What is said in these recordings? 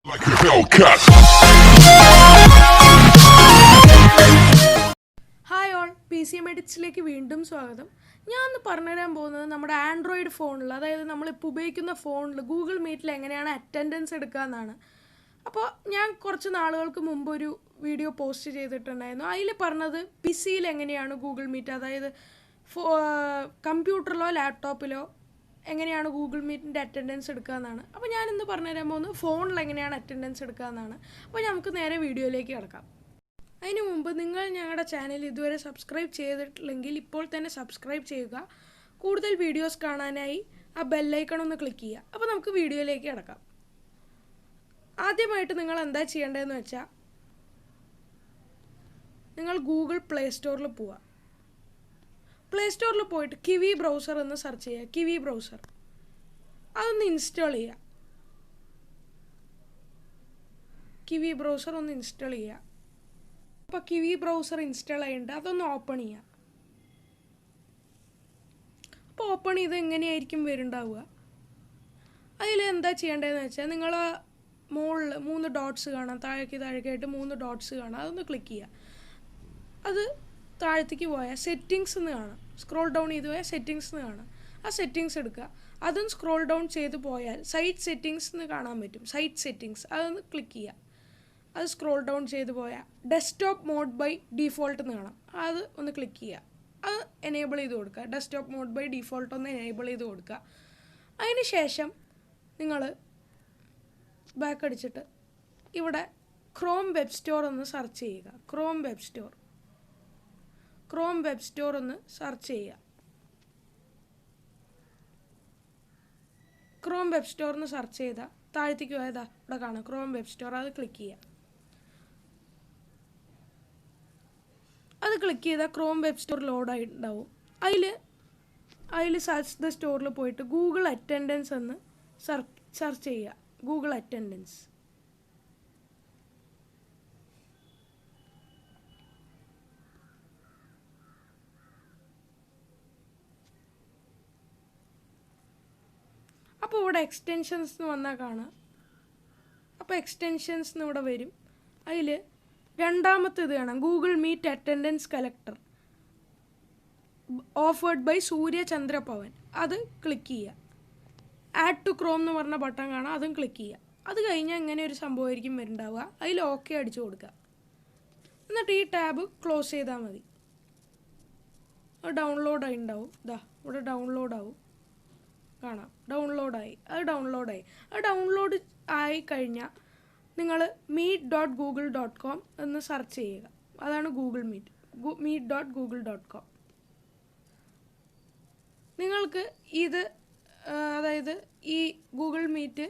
Like a Hellcat. Hi all, PCM EDITXലേക്ക് വീണ്ടും സ്വാഗതം. ഞാൻ ഇന്ന് പറഞ്ഞുതരാൻ പോകുന്നത് നമ്മുടെ ആൻഡ്രോയിഡ് ഫോണിൽ, അതായത് നമ്മളിപ്പോൾ ഉപയോഗിക്കുന്ന ഫോണിൽ ഗൂഗിൾ മീറ്റിൽ എങ്ങനെയാണ് അറ്റൻഡൻസ് എടുക്കുക എന്നാണ്. അപ്പോൾ ഞാൻ കുറച്ച് നാളുകൾക്ക് മുമ്പ് ഒരു വീഡിയോ പോസ്റ്റ് ചെയ്തിട്ടുണ്ടായിരുന്നു. അതിൽ പറഞ്ഞത് PCയിൽ എങ്ങനെയാണ് ഗൂഗിൾ മീറ്റ്, അതായത് കമ്പ്യൂട്ടറിലോ ലാപ്ടോപ്പിലോ എങ്ങനെയാണ് ഗൂഗിൾ മീറ്റിൻ്റെ അറ്റൻഡൻസ് എടുക്കുക എന്നാണ്. അപ്പോൾ ഞാനിന്ന് പറഞ്ഞുതരാൻ പോകുന്നത് ഫോണിൽ എങ്ങനെയാണ് അറ്റൻഡൻസ് എടുക്കുക എന്നാണ്. അപ്പോൾ നമുക്ക് നേരെ വീഡിയോയിലേക്ക് കിടക്കാം. അതിനു മുമ്പ് നിങ്ങൾ ഞങ്ങളുടെ ചാനൽ ഇതുവരെ സബ്സ്ക്രൈബ് ചെയ്തിട്ടില്ലെങ്കിൽ ഇപ്പോൾ തന്നെ സബ്സ്ക്രൈബ് ചെയ്യുക. കൂടുതൽ വീഡിയോസ് കാണാനായി ആ ബെല്ലൈക്കൺ ഒന്ന് ക്ലിക്ക് ചെയ്യുക. അപ്പോൾ നമുക്ക് വീഡിയോയിലേക്ക് കിടക്കാം. ആദ്യമായിട്ട് നിങ്ങൾ എന്താ ചെയ്യേണ്ടതെന്ന് വെച്ചാൽ, നിങ്ങൾ ഗൂഗിൾ പ്ലേ സ്റ്റോറിൽ പോവുക. പ്ലേ സ്റ്റോറിൽ പോയിട്ട് കിവി ബ്രൗസർ എന്ന് സെർച്ച് ചെയ്യുക. കിവി ബ്രൗസർ അതൊന്ന് ഇൻസ്റ്റാൾ ചെയ്യുക. കിവി ബ്രൗസർ ഒന്ന് ഇൻസ്റ്റാൾ ചെയ്യുക. അപ്പോൾ കിവി ബ്രൗസർ ഇൻസ്റ്റാൾ ചെയ്യുന്നുണ്ട്, അതൊന്ന് ഓപ്പൺ ചെയ്യുക. അപ്പോൾ ഓപ്പൺ ചെയ്ത് എങ്ങനെയായിരിക്കും വരുന്നുണ്ടാവുക. അതിൽ എന്താ ചെയ്യേണ്ടതെന്ന് വെച്ചാൽ, നിങ്ങൾ മുകളിൽ 3 ഡോട്ട്സ് കാണാം, താഴേക്കായിട്ട് 3 ഡോട്ട്സ് കാണാം. അതൊന്ന് ക്ലിക്ക് ചെയ്യുക. അത് താഴത്തേക്ക് പോയാൽ സെറ്റിങ്സ് എന്ന് കാണാം. സ്ക്രോൾ ഡൗൺ ചെയ്ത് പോയാൽ സെറ്റിങ്സ് എന്ന് കാണാം. ആ സെറ്റിങ്സ് എടുക്കുക. അതും സ്ക്രോൾ ഡൗൺ ചെയ്ത് പോയാൽ സൈറ്റ് സെറ്റിങ്സ് എന്ന് കാണാൻ പറ്റും. സൈറ്റ് സെറ്റിങ്സ് അതൊന്ന് ക്ലിക്ക് ചെയ്യുക. അത് സ്ക്രോൾ ഡൗൺ ചെയ്ത് പോയാൽ ഡെസ്ക്ടോപ്പ് മോഡ് ബൈ ഡിഫോൾട്ട് എന്ന് കാണാം. അത് ഒന്ന് ക്ലിക്ക് ചെയ്യുക. അത് എനേബിൾ ചെയ്ത് കൊടുക്കുക. ഡെസ്ക്ടോപ്പ് മോഡ് ബൈ ഡിഫോൾട്ട് ഒന്ന് എനേബിൾ ചെയ്ത് കൊടുക്കുക. അതിന് ശേഷം നിങ്ങൾ ബാക്ക് അടിച്ചിട്ട് ഇവിടെ ക്രോം വെബ് സ്റ്റോർ ഒന്ന് സെർച്ച് ചെയ്യുക. ക്രോം വെബ് സ്റ്റോർ ഒന്ന് സെർച്ച് ചെയ്യുക. ക്രോം വെബ് സ്റ്റോറിന് സെർച്ച് ചെയ്താൽ താഴത്തേക്ക് പോയതാ ഇവിടെ കാണാം ക്രോം വെബ് സ്റ്റോർ. അത് ക്ലിക്ക് ചെയ്യുക. അത് ക്ലിക്ക് ചെയ്താൽ ക്രോം വെബ് സ്റ്റോർ ലോഡായി ഉണ്ടാവും. അതിൽ സെർച്ച് ദ സ്റ്റോറിൽ പോയിട്ട് ഗൂഗിൾ അറ്റൻഡൻസ് എന്ന് സെർച്ച് ചെയ്യുക. Google attendance. അപ്പോൾ ഇവിടെ എക്സ്റ്റൻഷൻസ് എന്ന് വന്നാൽ കാണാം. അപ്പോൾ എക്സ്റ്റൻഷൻസ് എന്ന് ഇവിടെ വരും. അതിൽ രണ്ടാമത്തേത് കാണാം, Google Meet attendance collector offered by Surya Chandra Pavan. അത് ക്ലിക്ക് ചെയ്യുക. ആഡ് ടു ക്രോം എന്ന് പറഞ്ഞ ബട്ടൺ കാണാം. അതും ക്ലിക്ക് ചെയ്യുക. അത് കഴിഞ്ഞാൽ ഇങ്ങനെ ഒരു സംഭവമായിരിക്കും വരുന്നുണ്ടാവുക. അതിൽ ഓക്കെ അടിച്ചു കൊടുക്കുക. എന്നിട്ട് ഈ ടാബ് ക്ലോസ് ചെയ്താൽ മതി. അത് ഡൗൺലോഡായി ഉണ്ടാവും. ഇതാ ഇവിടെ ഡൗൺലോഡാവും കാണാം. ഡൗൺലോഡായി. അത് ഡൗൺലോഡ് ആയി കഴിഞ്ഞാൽ നിങ്ങൾ meet.google.com എന്ന് സെർച്ച് ചെയ്യുക. അതാണ് ഗൂഗിൾ മീറ്റ്. meet.google.com. നിങ്ങൾക്ക് ഇത്, അതായത് ഈ ഗൂഗിൾ മീറ്റ്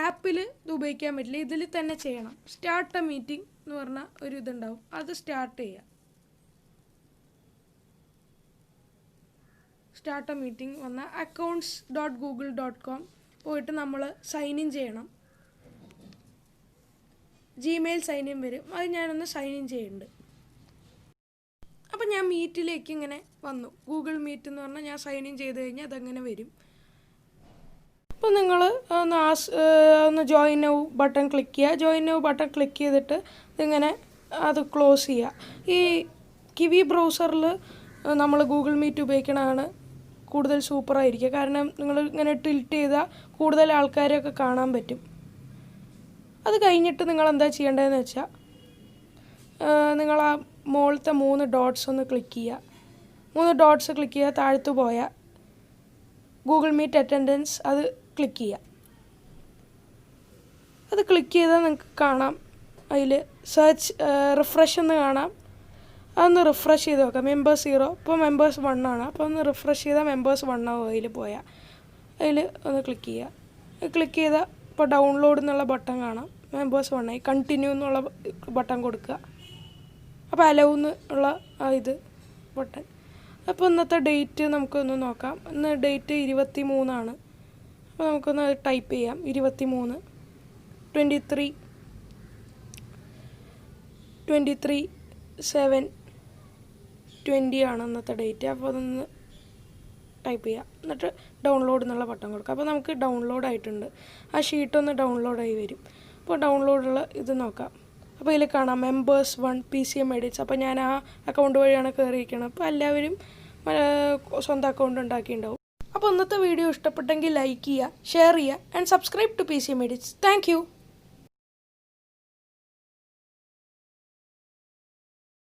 ആപ്പിൽ ഇത് ഉപയോഗിക്കാൻ പറ്റില്ല. ഇതിൽ തന്നെ ചെയ്യണം. സ്റ്റാർട്ട് എ മീറ്റിംഗ് എന്ന് പറഞ്ഞ ഒരു ഇതുണ്ടാവും. അത് സ്റ്റാർട്ട് ചെയ്യുക. സ്റ്റാർട്ട് എ മീറ്റിംഗ് വന്ന accounts.google.com പോയിട്ട് നമ്മൾ സൈൻ ഇൻ ചെയ്യണം. ജിമെയിൽ സൈൻ ഇൻ വരും. അത് ഞാനൊന്ന് സൈൻ ഇൻ ചെയ്യുന്നുണ്ട്. അപ്പം ഞാൻ മീറ്റിലേക്ക് ഇങ്ങനെ വന്നു. ഗൂഗിൾ മീറ്റ് എന്ന് പറഞ്ഞാൽ ഞാൻ സൈൻ ഇൻ ചെയ്ത് കഴിഞ്ഞാൽ അതങ്ങനെ വരും. അപ്പോൾ നിങ്ങൾ ഒന്ന് ജോയിൻ നൗ ബട്ടൺ ക്ലിക്ക് ചെയ്യുക. ജോയിൻ നൗ ബട്ടൺ ക്ലിക്ക് ചെയ്തിട്ട് ഇതിങ്ങനെ അത് ക്ലോസ് ചെയ്യുക. ഈ കിവി ബ്രൗസറിൽ നമ്മൾ ഗൂഗിൾ മീറ്റ് ഉപയോഗിക്കണതാണ് കൂടുതൽ സൂപ്പറായിരിക്കുക. കാരണം നിങ്ങൾ ഇങ്ങനെ ടിൽറ്റ് ചെയ്താൽ കൂടുതൽ ആൾക്കാരെയൊക്കെ കാണാൻ പറ്റും. അത് കഴിഞ്ഞിട്ട് നിങ്ങൾ എന്താ ചെയ്യേണ്ടതെന്ന് വെച്ചാൽ, നിങ്ങൾ ആ മുകളിലത്തെ 3 ഡോട്ട്സ് ഒന്ന് ക്ലിക്ക് ചെയ്യുക. 3 ഡോട്ട്സ് ക്ലിക്ക് ചെയ്യുക. താഴത്ത് പോയാൽ ഗൂഗിൾ മീറ്റ് അറ്റൻഡൻസ് അത് ക്ലിക്ക് ചെയ്യുക. അത് ക്ലിക്ക് ചെയ്താൽ നിങ്ങൾക്ക് കാണാം, അതിൽ സെർച്ച് റിഫ്രഷ് എന്ന് കാണാം. അതൊന്ന് റിഫ്രഷ് ചെയ്ത് നോക്കാം. മെമ്പേഴ്സ് 0, ഇപ്പോൾ മെമ്പേഴ്സ് 1 ആണ്. അപ്പോൾ ഒന്ന് റിഫ്രഷ് ചെയ്താൽ മെമ്പേഴ്സ് 1 ആവും. അതിൽ പോയാൽ അതിൽ ഒന്ന് ക്ലിക്ക് ചെയ്യുക. ക്ലിക്ക് ചെയ്താൽ ഇപ്പോൾ ഡൗൺലോഡ് എന്നുള്ള ബട്ടൺ കാണാം. മെമ്പേഴ്സ് 1 ആയി. കണ്ടിന്യൂ എന്നുള്ള ബട്ടൺ കൊടുക്കുക. അപ്പോൾ അലവ് എന്നുള്ള ഇത് ബട്ടൺ. അപ്പോൾ ഇന്നത്തെ ഡേറ്റ് നമുക്കൊന്ന് നോക്കാം. ഇന്ന് ഡേറ്റ് 23 ആണ്. അപ്പോൾ നമുക്കൊന്ന് ടൈപ്പ് ചെയ്യാം. 23/7/20 ആണ് ഇന്നത്തെ ഡേറ്റ്. അപ്പോൾ അതൊന്ന് ടൈപ്പ് ചെയ്യുക. എന്നിട്ട് ഡൗൺലോഡ് എന്നുള്ള ബട്ടൺ കൊടുക്കുക. അപ്പോൾ നമുക്ക് ഡൗൺലോഡ് ആയിട്ടുണ്ട്. ആ ഷീറ്റൊന്ന് ഡൗൺലോഡായി വരും. അപ്പോൾ ഡൗൺലോഡുള്ള ഇത് നോക്കാം. അപ്പോൾ ഇതിൽ കാണാം members 1 PCM edits. അപ്പോൾ ഞാൻ ആ അക്കൗണ്ട് വഴിയാണ് കയറിയിരിക്കുന്നത്. അപ്പോൾ എല്ലാവരും സ്വന്തം അക്കൗണ്ട് ഉണ്ടാക്കിയിട്ടുണ്ടാവും. അപ്പോൾ ഇന്നത്തെ വീഡിയോ ഇഷ്ടപ്പെട്ടെങ്കിൽ ലൈക്ക് ചെയ്യുക, ഷെയർ ചെയ്യുക and subscribe to PCM edits. Thank U.